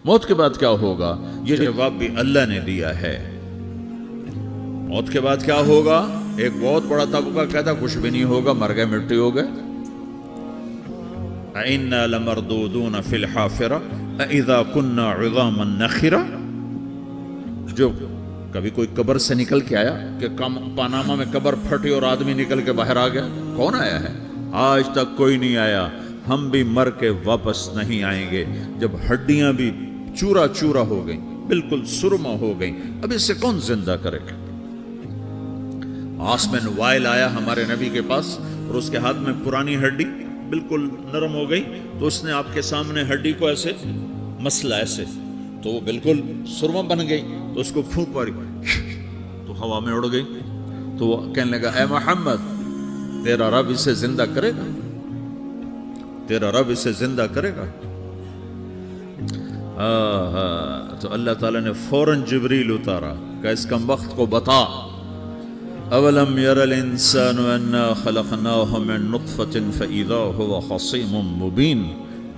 موت کے بعد کیا ہوگا؟ یہ جواب بھی اللہ نے دیا ہے۔ موت کے بعد کیا ہوگا؟ ایک بہت بڑا طبقہ کہتا کچھ بھی نہیں ہوگا، مر گئے، مٹی ہو گئے۔ اِنَّا لَمَرْدُودُونَ فِي الْحَافِرَةِ اِذَا كُنَّا عِظَامًا نَخِرَةً۔ جو کبھی کوئی قبر سے نکل کے آیا کہ پاناما میں قبر پھٹی اور آدمی نکل کے باہر آ گیا؟ کون آیا ہے؟ آج تک کوئی نہیں آیا۔ ہم بھی مر کے واپس نہیں آئیں گے۔ جب ہڈیاں بھی چورا چورا ہو گئیں، بالکل سرما ہو گئیں، اب اس سے کون زندہ کرے گا؟ عاص بن وائل آیا ہمارے نبی کے پاس اور اس کے ہاتھ میں پرانی ہڈی بالکل نرم ہو گئی، تو اس نے آپ کے سامنے ہڈی کو ایسے مسلا ایسے، تو وہ بالکل سرما بن گئی، تو اس کو پھونک پڑی تو ہوا میں اڑ گئی۔ تو وہ کہنے لگا، اے محمد، تیرا رب اسے زندہ کرے گا؟ تیرا رب اسے زندہ کرے گا؟ تو اللہ تعالیٰ نے فوراً جبریل اتارا کہ اس کمبخت کو بتا، اولم یر الانسان انا خلقناہ من نطفۃ فاذا هو خصیم مبین۔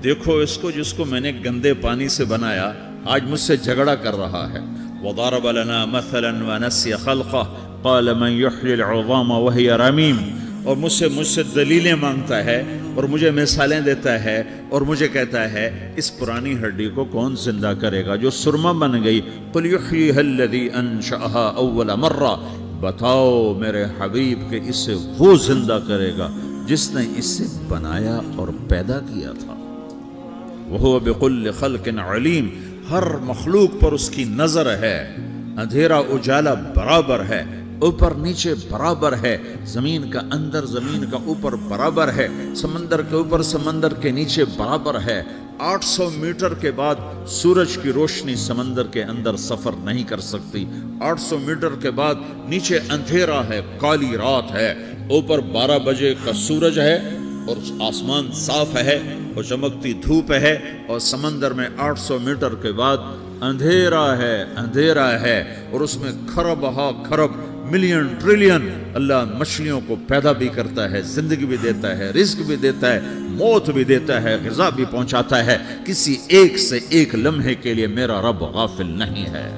دیکھو اس کو جس کو میں نے گندے پانی سے بنایا، آج مجھ سے جھگڑا کر رہا ہے۔ وضرب لنا مثلا ونسی خلقہ قال من یحیی العظام وہی رمیم۔ اور مجھ سے دلیلیں مانگتا ہے اور مجھے مثالیں دیتا ہے اور مجھے کہتا ہے اس پرانی ہڈی کو کون زندہ کرے گا جو سرما بن گئی؟ قل یحییھا الذی انشأھا اول مرہ۔ بتاؤ میرے حبیب کہ اسے وہ زندہ کرے گا جس نے اسے بنایا اور پیدا کیا تھا۔ وہو بکل خلق علیم۔ ہر مخلوق پر اس کی نظر ہے۔ اندھیرا اجالا برابر ہے، اوپر نیچے برابر ہے، زمین کا اندر زمین کا اوپر برابر ہے، سمندر کے اوپر سمندر کے نیچے برابر ہے۔ 800 میٹر کے بعد سورج کی روشنی سمندر کے اندر سفر نہیں کر سکتی۔ 800 میٹر کے بعد نیچے اندھیرا ہے، کالی رات ہے، اوپر 12 بجے کا سورج ہے اور آسمان صاف ہے اور چمکتی دھوپ ہے، اور سمندر میں 800 میٹر کے بعد اندھیرا ہے اور اس میں کھرب ہا کھرب ملین ٹریلین اللہ مچھلیوں کو پیدا بھی کرتا ہے، زندگی بھی دیتا ہے، رزق بھی دیتا ہے، موت بھی دیتا ہے، غذا بھی پہنچاتا ہے۔ کسی ایک سے ایک لمحے کے لیے میرا رب غافل نہیں ہے۔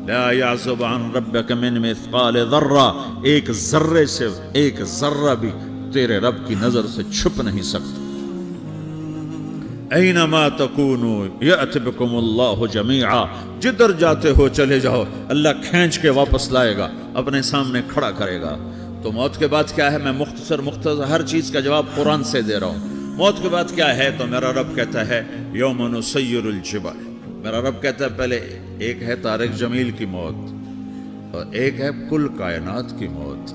لا يعزب عن ربك من مثقال ذرہ۔ ایک ذرے سے ایک ذرہ بھی تیرے رب کی نظر سے چھپ نہیں سکتا۔ اینما تکونوا یأت بکم اللہ جمیعا۔ جدھر جاتے ہو چلے جاؤ، اللہ کھینچ کے واپس لائے گا، اپنے سامنے کھڑا کرے گا۔ تو موت کے بعد کیا ہے؟ میں مختصر ہر چیز کا جواب قرآن سے دے رہا ہوں۔ موت کے بعد کیا ہے؟ تو میرا رب کہتا ہے یوم نسیر الجبال۔ میرا رب کہتا ہے پہلے ایک ہے طارق جمیل کی موت اور ایک ہے کل کائنات کی موت۔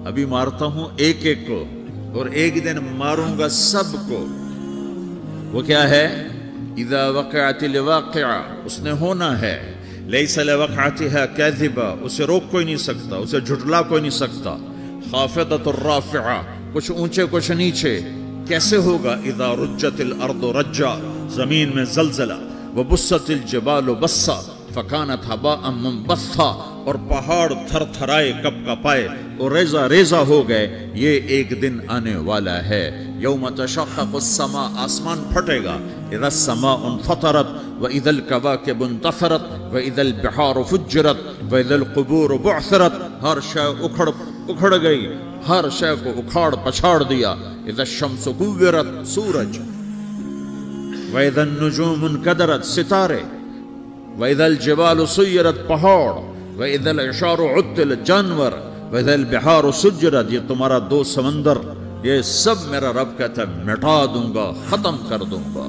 ابھی مارتا ہوں ایک ایک کو اور ایک دن ماروں گا سب کو۔ وہ کیا ہے؟ اذا وقعت الواقعہ، اس نے ہونا ہے۔ لیس لوقعتها کاذبہ، اسے روک کوئی نہیں سکتا، اسے جھٹلا کوئی نہیں سکتا۔ خافضۃ الرافعہ، کچھ اونچے کچھ نیچے۔ کیسے ہوگا؟ اذا رجت الارض رجا، زمین میں زلزلہ۔ وبست الجبال بسا فکانت ہباء منبثا، اور پہاڑ تھر تھرائے کپ کپائے اور ریزہ ریزہ ہو گئے۔ یہ ایک دن آنے والا ہے۔ یوم تشقق السماء، آسمان پھٹے گا۔ اذا السماء انفطرت واذا الكواكب انتثرت واذا البحار فجرت واذا القبور بعثرت۔ ہر شے اکھڑ گئی، ہر شے کو اکھاڑ پچھاڑ دیا۔ اذا الشمس كورت، سورج۔ واذا النجوم انكدرت، ستارے۔ واذا الجبال سيرت، پہاڑ۔ واذا العشار عطلت، جانور۔ واذا البحار سجرت، یہ تمہارا دو سمندر، یہ سب میرا رب کہتا ہے مٹا دوں گا، ختم کر دوں گا،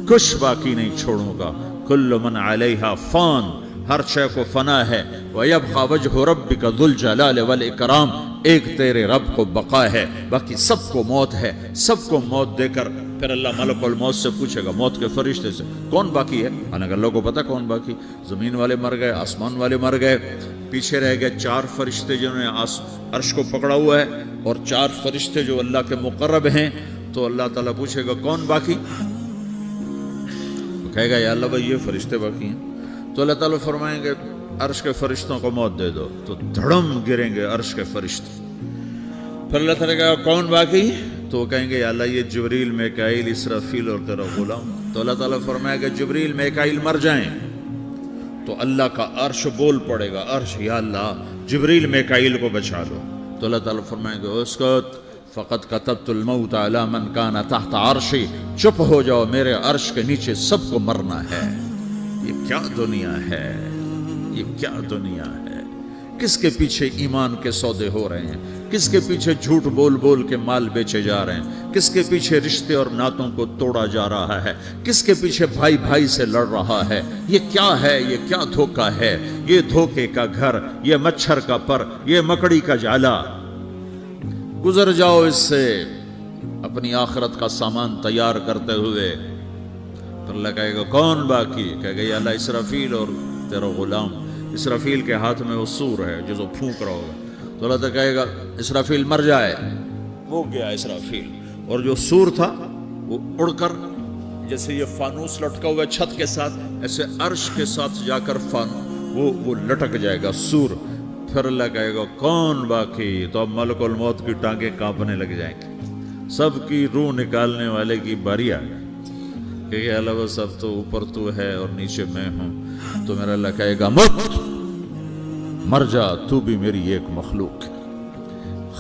کچھ باقی نہیں چھوڑوں گا۔ کل من علیہا فان، ہر شے کو فنا ہے۔ وَيَبْقَى وَجْهُ رَبِّكَ ذُو الْجَلَالِ وَالْإِكْرَامِ، ایک تیرے رب کو بقا ہے، باقی سب کو موت ہے۔ سب کو موت دے کر پھر اللہ ملک الموت سے پوچھے گا، موت کے فرشتے سے، کون باقی ہے؟ اگر اللہ کو پتا کون باقی؟ زمین والے مر گئے، آسمان والے مر گئے، پیچھے رہ گئے 4 فرشتے جنہوں نے عرش کو پکڑا ہوا ہے، اور 4 فرشتے جو اللہ کے مقرب ہیں۔ تو اللہ تعالیٰ پوچھے گا کون باقی؟ تو کہے گا یا اللہ بھائی یہ فرشتے باقی ہیں۔ تو اللہ تعالیٰ فرمائیں گے عرش کے فرشتوں کو موت دے دو، تو دھڑم گریں گے عرش کے فرشتے۔ پھر اللہ تعالیٰ کہا کون باقی؟ تو وہ کہیں گے یا اللہ یہ جبریل، میکائیل، اسرافیل اور تیرا غلام۔ تو اللہ تعالیٰ فرمائے گا جبریل میکائیل مر جائیں تو اللہ کا عرش بول پڑے گا، عرش یا اللہ جبریل میکائیل کو بچا لو. تو اللہ تعالیٰ فرمائے گا اسکت فقط کتبت الموت علی من کان تحت عرشی، چپ ہو جاؤ، میرے عرش کے نیچے سب کو مرنا ہے. یہ کیا دنیا ہے، یہ کیا دنیا ہے. کس کے پیچھے ایمان کے سودے ہو رہے ہیں، کس کے پیچھے جھوٹ بول بول کے مال بیچے جا رہے ہیں، کس کے پیچھے رشتے اور ناتوں کو توڑا جا رہا ہے، کس کے پیچھے بھائی بھائی سے لڑ رہا ہے. یہ کیا ہے، یہ کیا دھوکہ ہے، یہ دھوکے کا گھر، یہ مچھر کا پر، یہ مکڑی کا جالا. گزر جاؤ اس سے اپنی آخرت کا سامان تیار کرتے ہوئے. تو اللہ کہے گا کون باقی؟ کہے گا یا اللہ اسرافیل اور تیرا غلام. اسرافیل کے ہاتھ میں وہ سور ہے جو پھونک رہا ہوگا. تو اللہ تعالیٰ کہے گا اسرافیل مر جائے. وہ گیا اسرافیل، اور جو سور تھا وہ اڑ کر جیسے یہ فانوس لٹکا ہوا چھت کے ساتھ، ایسے عرش کے ساتھ جا کر وہ لٹک جائے گا سور. پھر اللہ کہے گا کون باقی؟ تو اب ملک الموت کی ٹانگیں کانپنے لگ جائیں گے. سب کی روح نکالنے والے کی باری آ گئی کہ یہ اللہ سب تو اوپر تو ہے اور نیچے میں ہوں. تو میرا اللہ کہے گا مت، مر جا، تو بھی میری ایک مخلوق،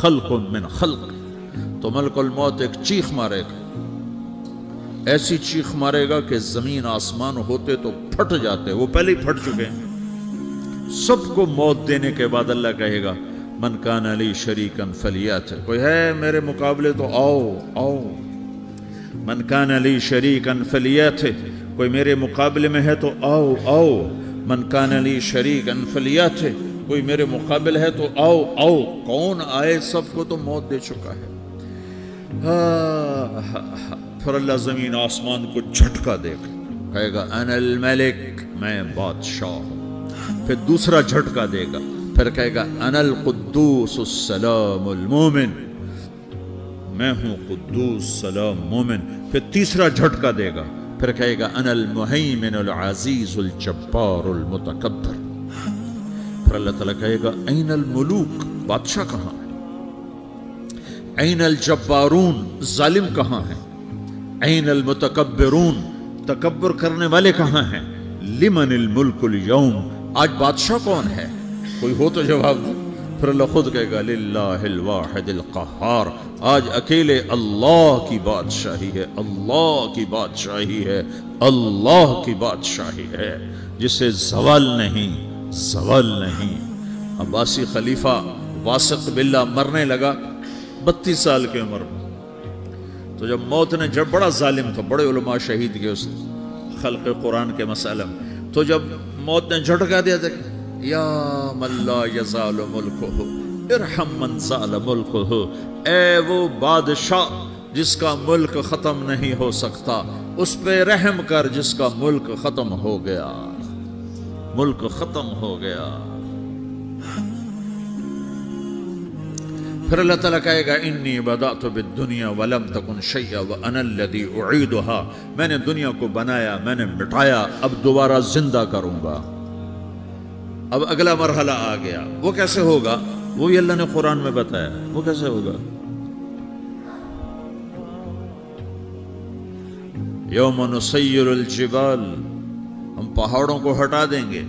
خلق من خلق. تو ملک الموت ایک چیخ مارے گا، ایسی چیخ مارے گا کہ زمین آسمان ہوتے تو پھٹ جاتے، وہ پہلے ہی پھٹ چکے ہیں. سب کو موت دینے کے بعد اللہ کہے گا من کان لی شریکن فلیات، کوئی ہے میرے مقابلے تو آؤ آؤ. من کان لی شریکن فلیات، کوئی میرے مقابلے میں ہے تو آؤ آؤ. من کان لی شریکن فلیات، کوئی میرے مقابل ہے تو آؤ آؤ. کون آئے؟ سب کو تو موت دے چکا ہے. پھر اللہ زمین آسمان کو جھٹکا دے گا، کہے گا انا الملک، میں بادشاہ ہوں. پھر دوسرا جھٹکا دے گا، پھر کہے گا انا القدوس السلام المومن، میں ہوں قدوس سلام مومن. پھر تیسرا جھٹکا دے گا، پھر کہے گا انا المہیمن العزیز الجبار المتکبر. پھر اللہ تعالیٰ کہے گا این الملوک، بادشاہ کہاں ہے؟ این الجبارون، ظالم کہاں ہیں؟ این المتکبرون، تکبر کرنے والے کہاں ہیں؟ لمن الملک اليوم، آج بادشاہ کون ہے؟ کوئی ہو تو جواب دو. پھر اللہ خود کہے گا للہ الواحد القہار، آج اکیلے اللہ کی بادشاہی ہے، اللہ کی بادشاہی ہے، اللہ کی بادشاہی ہے جسے زوال نہیں، زوال نہیں. عباسی خلیفہ واثق باللہ مرنے لگا 32 سال کی عمر میں. تو جب موت نے، جب بڑا ظالم تھا، بڑے علماء شہید کے اس خلق قرآن کے مسئلہ میں، تو جب موت نے جھٹکا دیا تھا یا من لا یزال ملکہ ارحم من زال ملکہ، اے وہ بادشاہ جس کا ملک ختم نہیں ہو سکتا، اس پہ رحم کر جس کا ملک ختم ہو گیا، ملک ختم ہو گیا. پھر اللہ تعالیٰ کہے گا انی بدأت بالدنیا ولم تکن شیئا وانا الذی اعیدہا، میں نے دنیا کو بنایا، میں نے مٹایا، اب دوبارہ زندہ کروں گا. اب اگلا مرحلہ آ گیا. وہ کیسے ہوگا؟ وہی اللہ نے قرآن میں بتایا. وہ کیسے ہوگا؟ یوم نسیر الجبال، ہم پہاڑوں کو ہٹا دیں گے،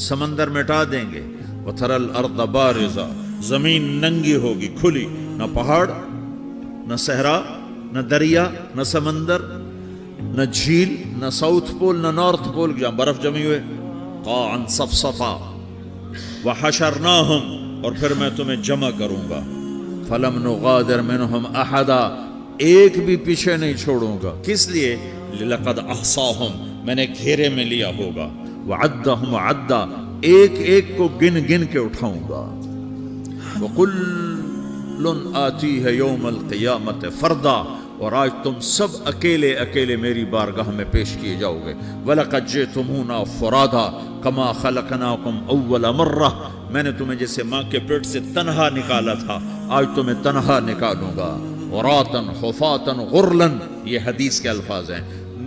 سمندر مٹا دیں گے. وتری الارض بارزہ، زمین ننگی ہوگی، کھلی، نہ پہاڑ، نہ صحرا، نہ دریا، نہ سمندر، نہ جھیل، نہ ساؤتھ پول، نہ نارتھ پول جہاں برف جمی ہوئے. قاعا صفصفا وحشرناہم، اور پھر میں تمہیں جمع کروں گا. فلم نغادر منہم احدا، ایک بھی پیچھے نہیں چھوڑوں گا. کس لیے؟ لقد احصاہم، میں نے گھیرے میں لیا ہوگا. وعدہم عدا، ایک ایک کو گن گن کے اٹھاؤں گا. وَكُلٌّ آتِيهَ يَوْمَ الْقِيَامَةِ فَرْدًا، اور آج تم سب اکیلے اکیلے میری بارگاہ میں پیش کیے جاؤ گے. وَلَقَدْ جِئْتُمُونَا فُرَادًا كَمَا خَلَقْنَاكُمْ أَوَّلَ مَرَّةٍ، میں نے تمہیں جیسے ماں کے پیٹ سے تنہا نکالا تھا، آج تمہیں تنہا نکالوں گا. عُرَاةً حُفَاةً غُرْلًا، یہ حدیث کے الفاظ ہیں.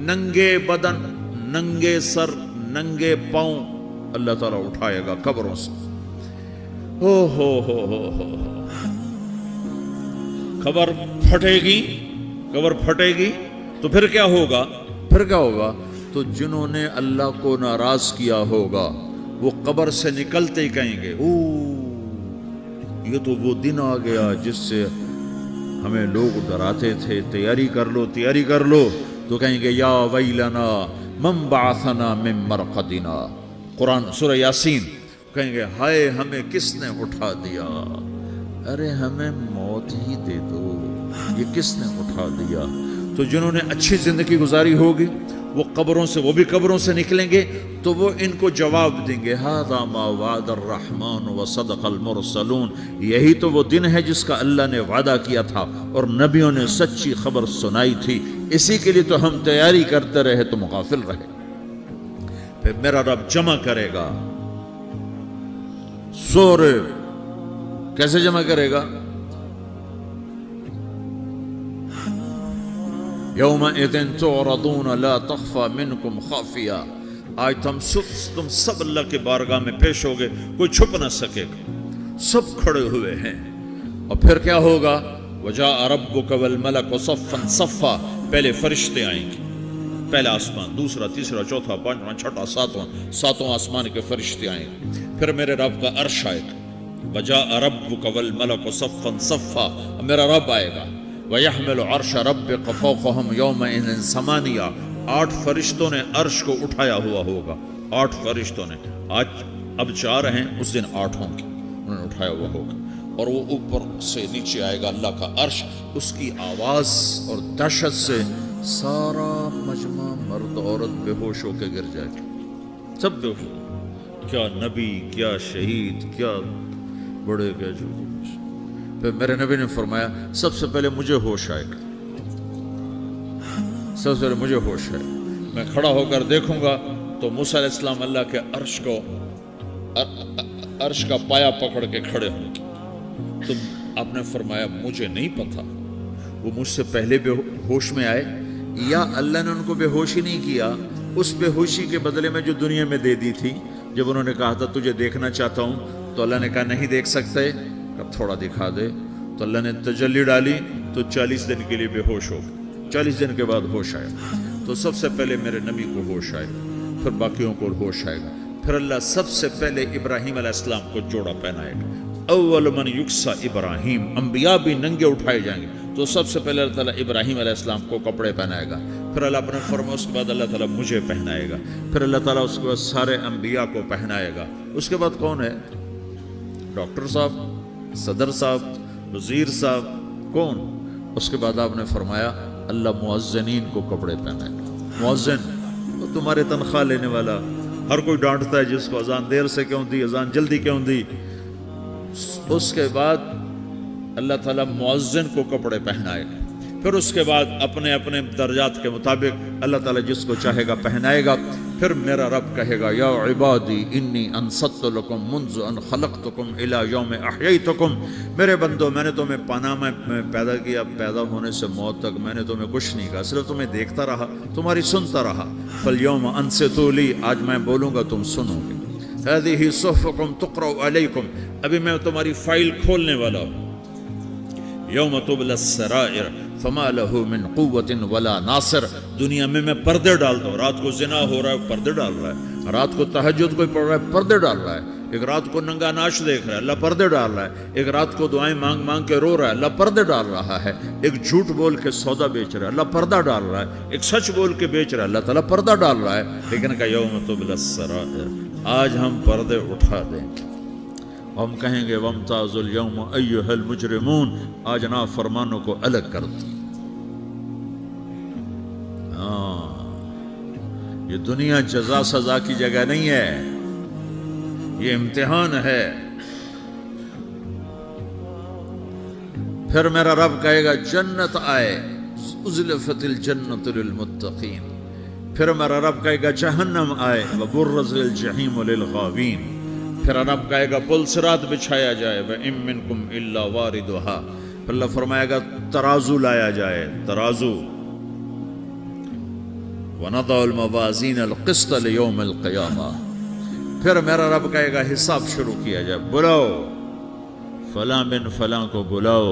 ننگے بدن، ننگے سر، ننگے پاؤں اللہ تعالیٰ اٹھائے گا قبروں سے. ہو قبر پھٹے گی، قبر پھٹے گی تو پھر کیا ہوگا؟ پھر کیا ہوگا؟ تو جنہوں نے اللہ کو ناراض کیا ہوگا وہ قبر سے نکلتے ہی کہیں گے یہ تو وہ دن آ گیا جس سے ہمیں لوگ ڈراتے تھے، تیاری کر لو تیاری کر لو. تو کہیں گے یا ویلنا من بعثنا من مرقدنا، قرآن سورہ یاسین. کہیں گے ہائے ہمیں کس نے اٹھا دیا، ارے ہمیں موت ہی دے دو، یہ کس نے اٹھا دیا. تو جنہوں نے اچھی زندگی گزاری ہوگی وہ بھی قبروں سے نکلیں گے تو وہ ان کو جواب دیں گے ھذا ما وعد الرحمن وصدق المرسلون، یہی تو وہ دن ہے جس کا اللہ نے وعدہ کیا تھا اور نبیوں نے سچی خبر سنائی تھی، اسی کے لیے تو ہم تیاری کرتے رہے تم غافل رہے. پھر میرا رب جمع کرے گا سورے. کیسے جمع کرے گا؟ یومئذ تعرضون لا تخفى منکم خافیہ. آج تم سب اللہ کے بارگاہ میں پیش ہوگے، کوئی چھپ نہ سکے گا، سب کھڑے ہوئے ہیں. اور پھر کیا ہوگا؟ وجاء ربک والملک صفا صفا. پہلے فرشتے آئیں گے، پہلا آسمان، دوسرا، تیسرا، چوتھا، پانچواں، چھٹا، ساتواں آسمان کے فرشتے آئیں گے. پھر میرے رب کا عرش آئے گا. وجاء ربک والملک صفا صفا، میرا رب آئے گا. وَيَحْمِلُ عَرْشَ رَبِّكَ فَوْقَهُمْ يَوْمَئِذٍ ثَمَانِيَةٌ. 8 فرشتوں نے عرش کو اٹھایا ہوا ہوگا. 8 فرشتوں نے، آج اب 4 ہیں، اس دن 8 ہوں گے، انہوں نے اٹھایا ہوا ہوگا. اور وہ اوپر سے نیچے آئے گا اللہ کا عرش. اس کی آواز اور دہشت سے سارا مجمع مرد عورت بے ہوش ہو کے گر جائے گا، سب بے ہوش. کیا نبی، کیا شہید، کیا بڑے کیا جو. پھر میرے نبی نے فرمایا سب سے پہلے مجھے ہوش آئے گا، سب سے پہلے مجھے ہوش ہے. میں کھڑا ہو کر دیکھوں گا تو موسیٰ علیہ السلام اللہ کے عرش کا پایا پکڑ کے کھڑے ہوں گے. تو آپ نے فرمایا مجھے نہیں پتا وہ مجھ سے پہلے بے ہوش میں آئے یا اللہ نے ان کو بے ہوش ہی نہیں کیا. اس بے ہوشی کے بدلے میں جو دنیا میں دے دی تھی، جب انہوں نے کہا تھا تجھے دیکھنا چاہتا ہوں، تو اللہ نے کہا نہیں دیکھ سکتے، تھوڑا دکھا دے. تو اللہ نے تجلی ڈالی تو 40 دن کے لیے بے ہوش ہو گئے. 40 دن کے بعد ہوش آیا. تو سب سے پہلے میرے نبی کو ہوش آئے گا، پھر باقیوں کو ہوش آئے گا. پھر اللہ سب سے پہلے ابراہیم علیہ السلام کو جوڑا پہنائے گا. اول من یکسا ابراہیم. انبیاء بھی ننگے اٹھائے جائیں گے تو سب سے پہلے اللہ تعالیٰ ابراہیم علیہ السلام کو کپڑے پہنائے گا. پھر اللہ اپنے فرما اس کے بعد اللہ تعالیٰ مجھے پہنائے گا. پھر اللہ تعالیٰ اس کے بعد سارے انبیاء کو پہنائے گا. اس کے بعد کون ہے؟ ڈاکٹر صاحب، صدر صاحب، وزیر صاحب، کون؟ اس کے بعد آپ نے فرمایا اللہ مؤذنین کو کپڑے پہنائے گا. مؤذن وہ تمہارے تنخواہ لینے والا، ہر کوئی ڈانٹتا ہے جس کو اذان دیر سے کیوں دی، اذان جلدی کیوں دی. اس کے بعد اللہ تعالیٰ مؤذن کو کپڑے پہنائے گا. پھر اس کے بعد اپنے اپنے درجات کے مطابق اللہ تعالیٰ جس کو چاہے گا پہنائے گا. پھر میرا رب کہے گا یا عبادی انی انصت لکم منذ ان خلقتکم الی یوم احییتکم. میرے بندو، میں نے تمہیں پاناما میں پیدا کیا، پیدا ہونے سے موت تک میں نے تمہیں کچھ نہیں کہا، صرف تمہیں دیکھتا رہا، تمہاری سنتا رہا. فالیوم انصتوا لی، آج میں بولوں گا تم سنو گے. ہذہ صحفکم تقرأ علیکم، ابھی میں تمہاری فائل کھولنے والا ہوں. یوم تبلی السرائر فما لہ من قوت ولا ناصر. دنیا میں پردے ڈالتا ہوں. رات کو زنا ہو رہا ہے، پردے ڈال رہا ہے. رات کو تہجد کوئی پڑھ رہا ہے، پردے ڈال رہا ہے. ایک رات کو ننگا ناچ دیکھ رہا ہے، اللہ پردے ڈال رہا ہے. ایک رات کو دعائیں مانگ مانگ کے رو رہا ہے، اللہ پردے ڈال رہا ہے. ایک جھوٹ بول کے سودا بیچ رہا ہے، اللہ پردہ ڈال رہا ہے. ایک سچ بول کے بیچ رہا ہے، اللہ تعالیٰ پردہ ڈال رہا ہے. لیکن کہ یوم تبلی السرائر، آج ہم پردے اٹھا دیں گے. ہم کہیں گے وامتازوا اليوم ایھا المجرمون، آج نافرمانوں کو الگ کر دو. یہ دنیا جزا سزا کی جگہ نہیں ہے، یہ امتحان ہے. پھر میرا رب کہے گا جنت آئے، ازلفت الجنت للمتقین. پھر میرا رب کہے گا جہنم آئے، وبرزت الجحیم للغاوین. پھر رب کہے گا پل صراط بچھایا جائے، وَإِن مِّنكُمْ إِلَّا وَارِدُهَا. پھر اللہ فرمائے گا ترازو لایا جائے، ترازو. وَنَضَعُ الْمَوَازِينَ الْقِسْطَ لِيَوْمِ الْقِيَامَةِ. پھر میرا رب کہے گا حساب شروع کیا جائے، بلاؤ فلاں بن فلاں کو بلاؤ،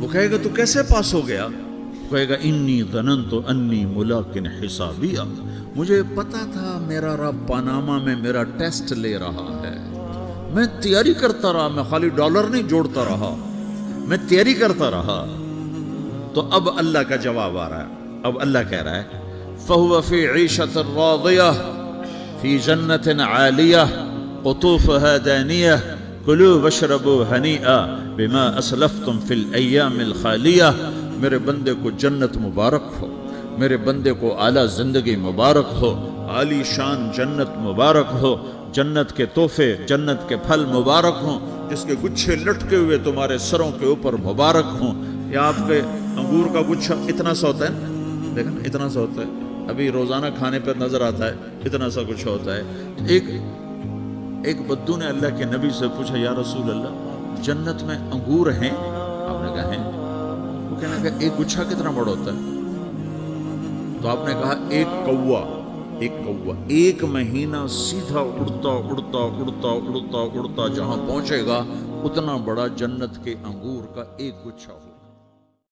وہ کہے گا تو کیسے پاس ہو گیا؟ کہے گا انی ظننت انی ملاقن حسابیہ، مجھے پتا تھا میرا رب پاناما میں میرا ٹیسٹ لے رہا ہے، میں تیاری کرتا رہا، میں خالی ڈالر نہیں جوڑتا رہا، میں تیاری کرتا رہا۔ تو اب اللہ کا جواب آ رہا ہے، اب اللہ کہہ رہا ہے فَهُوَ فِي عِيشَةٍ رَاضِيَةٍ فِي جَنَّةٍ عَالِيَةٍ قُطُوفُهَا دَانِيَةٌ كُلُوا وَاشْرَبُوا هَنِيئًا بِمَا أَسْلَفْتُمْ فِي الْأَيَّامِ الْخَالِيَةِ۔ میرے بندے کو جنت مبارک ہو، میرے بندے کو اعلیٰ زندگی مبارک ہو، عالی شان جنت مبارک ہو، جنت کے تحفے، جنت کے پھل مبارک ہوں، جس کے گچھے لٹکے ہوئے تمہارے سروں کے اوپر مبارک ہوں۔ یا آپ کے انگور کا گچھا اتنا سا ہوتا ہے، دیکھیں اتنا سا ہوتا ہے، ابھی روزانہ کھانے پر نظر آتا ہے، اتنا سا کچھ ہوتا ہے۔ ایک بدو نے اللہ کے نبی سے پوچھا یا رسول اللہ جنت میں انگور ہیں؟ آپ نے کہا ہیں۔ وہ کہنے لگا ایک گچھا کتنا بڑا ہوتا ہے؟ تو آپ نے کہا ایک کوا ایک مہینہ سیدھا اڑتا اڑتا اڑتا اڑتا اڑتا جہاں پہنچے گا اتنا بڑا جنت کے انگور کا ایک گچھا ہو۔